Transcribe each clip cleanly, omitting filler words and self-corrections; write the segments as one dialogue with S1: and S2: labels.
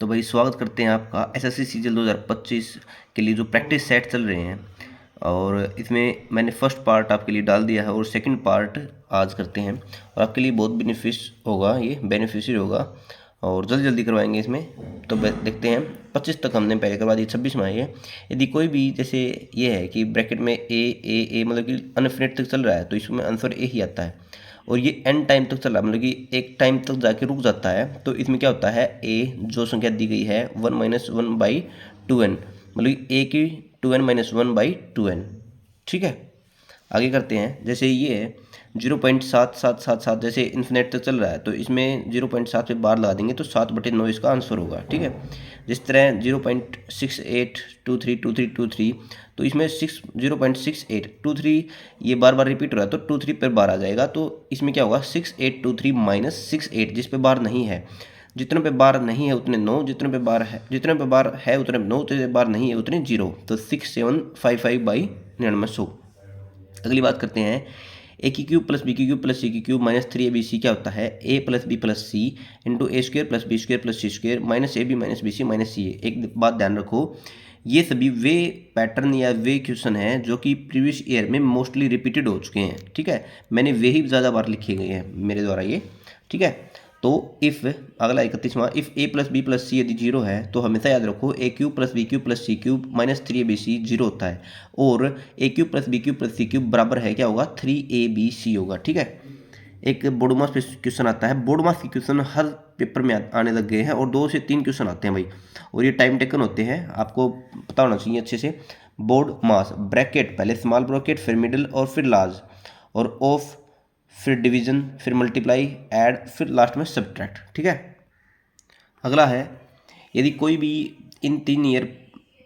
S1: तो भाई स्वागत करते हैं आपका एसएससी सीजन 2025 के लिए जो प्रैक्टिस सेट चल रहे हैं। और इसमें मैंने फर्स्ट पार्ट आपके लिए डाल दिया है और सेकंड पार्ट आज करते हैं और आपके लिए बहुत बेनिफिशियल होगा और जल्दी जल्दी करवाएंगे इसमें। तो देखते हैं 25 तक हमने पहले करवा दी, 26 में आई है। यदि कोई भी जैसे ये है कि ब्रैकेट में ए मतलब कि अनफिनिट तक चल रहा है तो इसमें आंसर ए ही आता है और ये एन टाइम तक चला मतलब कि एक टाइम तक जाके रुक जाता है तो इसमें क्या होता है ए जो संख्या दी गई है 1-1/2n मतलब कि ए की 2n-1/2n। ठीक है, आगे करते हैं। जैसे ये है 0.7777 जैसे इन्फिनेट तक चल रहा है तो इसमें 0.7 पे बार लगा देंगे तो 7/9 इसका आंसर होगा। ठीक है, जिस तरह 0.68232323 तो इसमें 0.6823 ये बार बार रिपीट हो रहा है तो 23 पर बार आ जाएगा। तो इसमें क्या होगा 6823 - 68 जिस पे बार नहीं है, जितने पे बार नहीं है उतने 9, जितने पे बार है उतने 9, जितने बार नहीं है उतने 0। तो 6755/9900। अगली बात करते हैं ए की क्यूब प्लस बी की क्यूब प्लस सी की क्यूब माइनस 3ab क्या होता है A plus B plus C into A square plus B square plus C square minus A B minus B C minus C A. एक बात ध्यान रखो, ये सभी वे पैटर्न या वे क्वेश्चन हैं जो कि प्रीवियस ईयर में मोस्टली रिपीटेड हो चुके हैं। ठीक है, मैंने वे ही ज़्यादा बार लिखे गए हैं मेरे द्वारा ये। ठीक है, तो इफ़ अगला 31वां if A plus B plus C यदि 0 है तो हमेशा याद रखो A cube plus B cube plus C cube minus 3ab 0 होता है और A cube plus B cube plus C cube बराबर है क्या होगा 3ab होगा। ठीक है, एक बोर्ड मास क्वेश्चन आता है। बोर्ड मास के क्वेश्चन हर पेपर में आने लग गए हैं और 2 से 3 क्वेश्चन आते हैं भाई और ये टाइम टेकन होते हैं, आपको पता होना चाहिए अच्छे से। बोर्ड मास ब्रैकेट पहले स्मॉल ब्रैकेट फिर मिडिल और फिर लार्ज और ऑफ फिर डिवीजन फिर मल्टीप्लाई ऐड फिर लास्ट में सब्ट्रैक्ट। ठीक है, अगला है यदि कोई भी इन 3 ईयर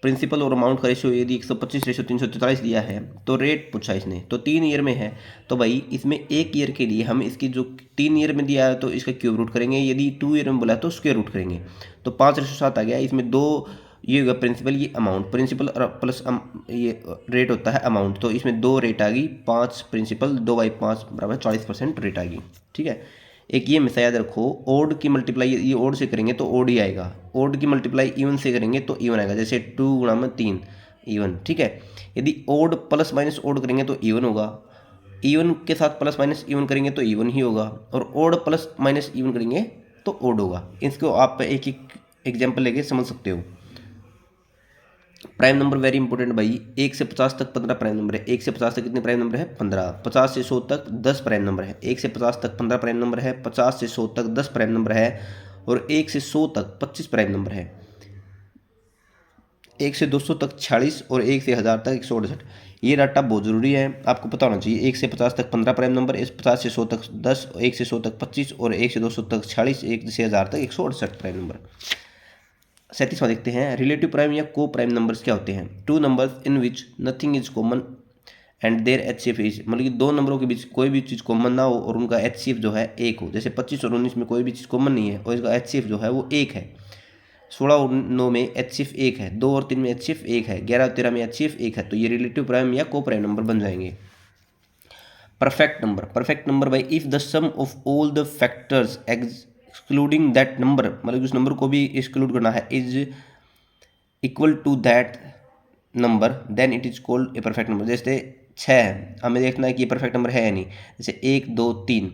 S1: प्रिंसिपल और अमाउंट का रेशियो यदि 125/344 दिया है तो रेट पूछा इसने तो 3 ईयर में है तो भाई इसमें 1 ईयर के लिए हम इसकी जो 3 ईयर में दिया है तो इसका क्यूब रूट करेंगे, यदि 2 ईयर में बोला तो स्क्वायर रूट करेंगे। तो 5/7 आ गया। इसमें 2 ये होगा प्रिंसिपल, ये अमाउंट, प्रिंसिपल प्लस ये रेट होता है अमाउंट, तो इसमें 2 रेट आ गई, 5 प्रिंसिपल 2/5 बराबर 40% रेट आ गई। ठीक है, एक ये हमेशा याद रखो ओड की मल्टीप्लाई ये ओड से करेंगे तो ओड ही आएगा, ओड की मल्टीप्लाई इवन से करेंगे तो इवन आएगा, जैसे 2 × 3 इवन। ठीक है, यदि ओड प्लस माइनस ओड करेंगे तो इवन होगा, इवन के साथ प्लस माइनस इवन करेंगे तो इवन ही होगा और ओड प्लस माइनस इवन करेंगे तो ओड होगा। इसको आप एक एक एग्जाम्पल लेके समझ सकते हो। प्राइम नंबर वेरी इंपॉर्टेंट भाई, 1 से 50 तक 15 प्राइम नंबर है। 1 से 50 तक कितने प्राइम नंबर है 15, 50 से 100 तक 10 प्राइम नंबर है। 1 से 50 तक 15 प्राइम नंबर है, 50 से 100 तक 10 प्राइम नंबर है और 1 से 100 तक 25 प्राइम नंबर है। 1 से 200 तक 46 और 1 से 1000 तक 168। ये डाटा बहुत ज़रूरी है, आपको पता होना चाहिए। 1 से 50 तक 15 प्राइम नंबर, 50 से 100 तक 10, 1 से 100 तक 25 और 1 से 200 तक 46, 1 से 1000 तक 168 प्राइम नंबर। 37वां देखते हैं रिलेटिव प्राइम या को प्राइम नंबर्स क्या होते हैं। 2 numbers in which nothing is common and their HCF is, मतलब कि 2 नंबरों के बीच कोई भी चीज़ कॉमन ना हो और उनका HCF जो है 1 हो। जैसे 25 और 19 में कोई भी चीज़ कॉमन नहीं है और इसका HCF जो है वो 1 है। 16 और 9 में HCF 1 है, 2 और 3 में HCF 1 है, 11 और 13 में HCF 1 है। तो ये रिलेटिव प्राइम या को प्राइम नंबर बन जाएंगे। Perfect number by if the sum of all the factors excluding that number, मतलब उस नंबर को भी एक्सक्लूड करना है, is equal to that number then it is called a perfect number. जैसे 6 है, हमें देखना है कि ये परफेक्ट नंबर है या नहीं। जैसे 1 2 3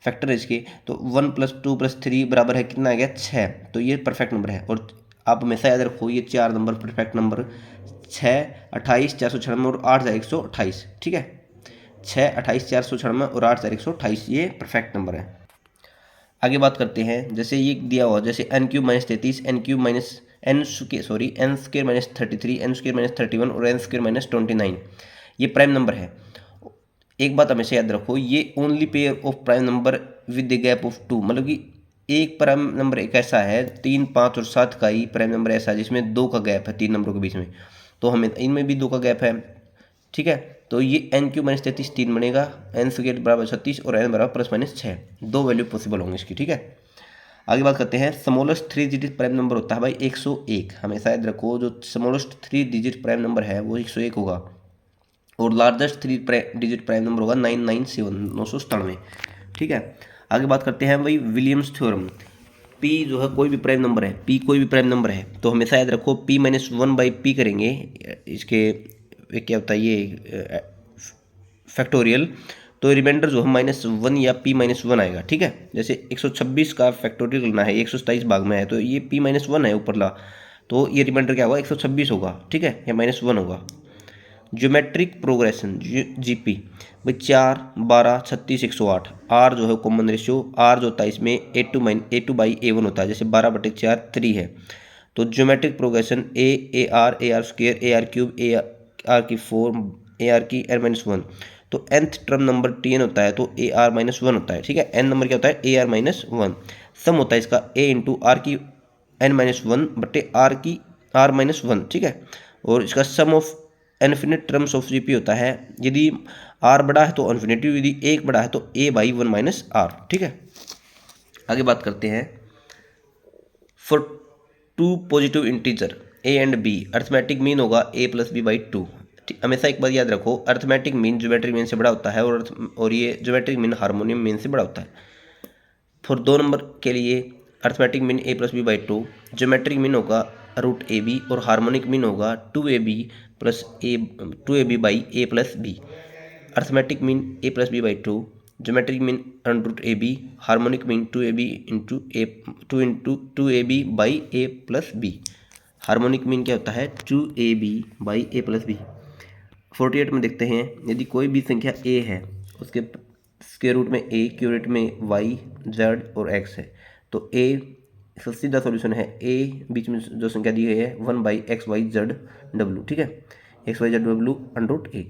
S1: फैक्टर है इसके, तो 1 + 2 + 3 बराबर है कितना आ गया 6, तो ये परफेक्ट नंबर है। और आप हमेशा याद रखो ये 4 नंबर परफेक्ट नंबर 6 28 496 और 8128। ठीक है, 6 28 496 और 8128 ये परफेक्ट नंबर है। आगे बात करते हैं। जैसे ये दिया हुआ जैसे n³ - 33 n³ - n² - 33 n² - 31 और n² - 29 ये प्राइम नंबर है। एक बात हमेशा याद रखो, ये only pair of prime number with the gap of 2, मतलब कि एक प्राइम नंबर एक ऐसा है 3 5 और 7 का ही प्राइम नंबर ऐसा है जिसमें 2 का गैप है 3 नंबरों के बीच में, तो हमें इनमें भी 2 का गैप है। ठीक है, तो ये n³ - 33 3 बनेगा, n² बराबर 36 और n बराबर ±6, 2 वैल्यू पॉसिबल होंगे इसकी। ठीक है, आगे बात करते हैं। स्मॉलेस्ट 3 डिजिट प्राइम नंबर होता है भाई 101। हमेशा याद रखो जो स्मॉलेस्ट 3 डिजिट प्राइम नंबर है वो 101 होगा और लार्जेस्ट 3 डिजिट प्राइम नंबर होगा 997 997। ठीक है, आगे बात करते हैं भाई विलियम्स थ्योरम। P जो है कोई भी प्राइम नंबर है, P कोई भी प्राइम नंबर है तो हमेशा याद रखो P minus one by P करेंगे, इसके क्या होता है ये फैक्टोरियल, तो रिमाइंडर जो है माइनस वन या P माइनस वन आएगा। ठीक है, जैसे 126 का फैक्टोरियल करना है, 127 भाग में है तो ये P माइनस वन है ऊपरला, तो ये रिमाइंडर क्या होगा 126 होगा। ठीक है, या माइनस वन होगा। ज्योमेट्रिक प्रोग्रेशन जीपी भाई 4, 12, 36, 108, आर जो है कॉमन रेशियो, आर जो होता है इसमें A two by A one होता है, जैसे 12/4 3 है। तो geometric progression A R square A R cube A R की 4 ए आर की एन माइनस वन, तो nth term number T N होता है तो ए आर माइनस वन होता है। ठीक है, एन नंबर क्या होता है A R minus one, sum होता है इसका ए इंटू आर की एन माइनस वन बटे आर की आर माइनस वन। ठीक है, और इसका sum of infinite terms of GP होता है, यदि आर बड़ा है तो इन्फिनिटी, यदि एक बड़ा है तो A by one minus R. ठीक है, आगे बात करते हैं। For two positive integer A and B arithmetic mean होगा A plus B by two. हमेशा एक बात याद रखो, अर्थमेटिक मीन ज्योमेट्रिक मीन से बड़ा होता है और ये ज्योमेट्रिक मीन हार्मोनियम मीन से बड़ा होता है। फॉर 2 नंबर के लिए arithmetic mean A plus B by two, geometric mean होगा रूट ए बी और हार्मोनिक मीन होगा 2ab plus A 2ab by A plus B. Arithmetic mean A plus B by two, geometric mean root A B, harmonic mean 2ab into A 2ab by A plus B. Harmonic mean क्या होता है 2ab by A plus B. 48 में देखते हैं, यदि कोई भी संख्या a है उसके स्क्वायर रूट में a, क्यूब रूट में y, z और x है, तो a इसका सीधा सॉल्यूशन है a, बीच में जो संख्या दी गई है 1 बाई एक्स वाई जेड डब्ल्यू। ठीक है, एक्स वाई जेड डब्ल्यू अंडर रूट a।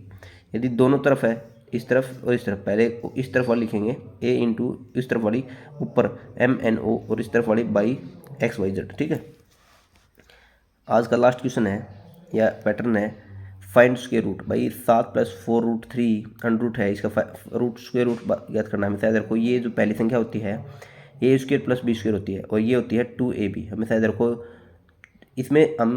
S1: यदि दोनों तरफ है, इस तरफ और इस तरफ, पहले इस तरफ वाली लिखेंगे a इंटू इस तरफ वाली ऊपर MNO और इस तरफ वाली बाई एक्स वाई जेड। ठीक है, आज का लास्ट क्वेश्चन है या पैटर्न है, फाइंड स्क्वायर रूट। भाई 7 + 4 रूट 3 अंडर रूट है, इसका रूट स्क्वायर रूट याद करना है हमेशा याद रखो। ये जो पहली संख्या होती है ए स्क्वायर प्लस बी स्क्वायर होती है और ये होती है 2ab, हमेशा याद रखो। इसमें हम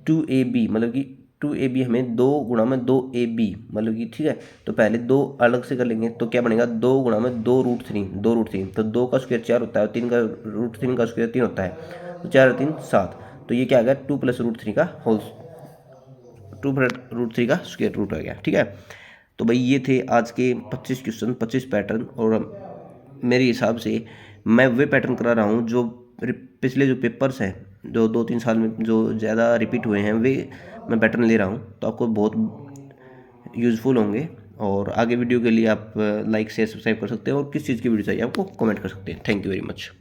S1: 2ab मतलब कि 2ab हमें 2 गुणा में 2ab मतलब कि, ठीक है, तो पहले 2 अलग से कर लेंगे तो क्या बनेगा 2 गुणा में 2 रूट 3, तो 2 का स्क्वायर 4 होता है और 3 का रूट 3 का स्क्वायर 3 होता है, तो 4 और 3 7, तो ये क्या आ गया 2 + √3 का होल 2 + √3 का स्क्वायर रूट आ गया। ठीक है, तो भाई ये थे आज के 25 क्वेश्चन, 25 पैटर्न, और मेरे हिसाब से मैं वे पैटर्न करा रहा हूँ जो पिछले जो पेपर्स हैं जो 2-3 साल में जो ज़्यादा रिपीट हुए हैं वे मैं पैटर्न ले रहा हूँ, तो आपको बहुत यूज़फुल होंगे। और आगे वीडियो के लिए आप लाइक शेयर सब्सक्राइब कर सकते हैं और किस चीज़ की वीडियो चाहिए आपको कमेंट कर सकते हैं। Thank you very much.